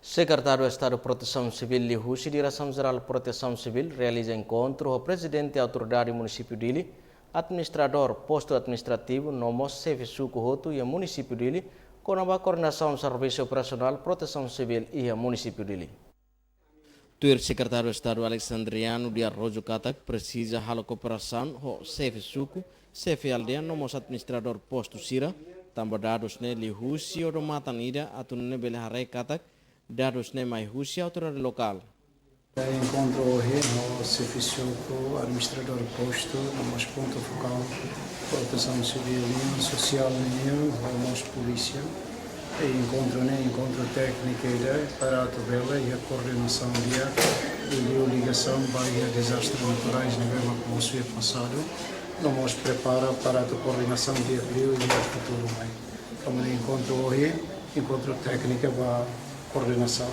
Secretário de Estado de Proteção Civil e Rússia, Direção-Geral de Proteção Civil, realiza encontro com o presidente da autoridade do município dele, administrador posto administrativo, Nomos Sefisuco Roto e o município dele, com a coordenação do Serviço Operacional de Proteção Civil e o município dele. O secretário de Estado Alexandriano de Arrojo Catak precisa da cooperação com Sefisuco, Sefe Aldeia, Nomos administrador posto Sira, também dados nele Rússia ou Matanida, atunne Belharei Catak, dados nem mais Rússia, autoridade local. Encontro hoje no serviço com o administrador posto, no nosso ponto focal, proteção civil e social, no nosso polícia. Encontro técnico para a tabela e a coordenação de ligação para desastres naturais no nível atmosfera passado. Nos prepara para a coordenação de rio e do futuro. Como encontro hoje, encontro técnico para coordenação.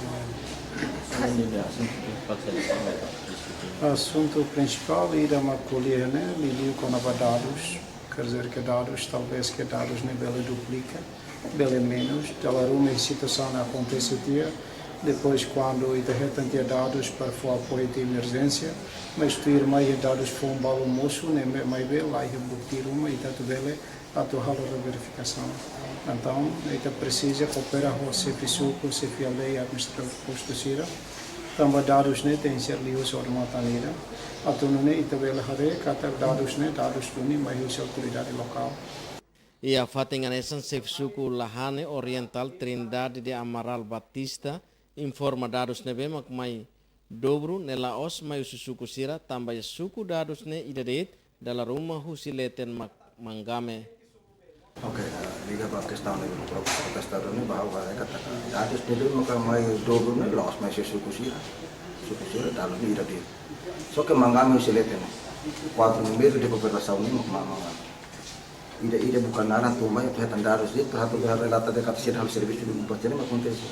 O assunto principal é da colher, lidio com dados, quer dizer que dados, talvez que dados nível duplica, bem menos, ela uma situação acontece dia, depois quando tem dados para o apoio de emergência, mas ter mais dados for um balo moço, nem mais bem lá e rebutir uma e tanto bem a tua da verificação. Então, ele precisa cooperar com o serviço, com o CFLD e a administração posto Sira. Também dados tem ser lios ou matanira. A tua e também dados do mais a autoridade local. E a fatinha nessa Sefisuco Lahane Oriental Trindade de Amaral Batista informa dados nebe mak mai dobro nela os mai suku sira também suku dados ne idadet dalam rumah husileten mak mangame. Ok, liga para a questão do próprio protestador bahwa katakan dados nebe mak mai dobro ne los mai suku sira dados ne idadet. So que mangame husileten 4 números de cooperação ne mak mangame. Ida bukan arah tumbai atau dados itu atau relata de kapasitas hal serviço do governo acontece.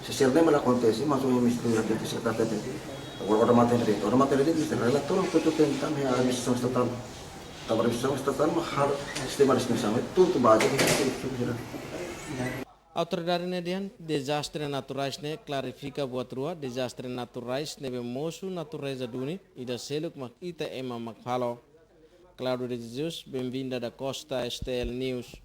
Se serve mal acontece, mas o ministro da Defesa está tendo. Agora matéria de relator que tu tenta me a administração estatal. A administração estatal mahal sistema de administração tudo base de Autoridade nedian desastre naturais ne clarifica buat rua desastre naturais nebe mosu natureza duni ida seluk mak ita ema mak halo. Claudio de Jesus, bem-vinda da Costa STL News.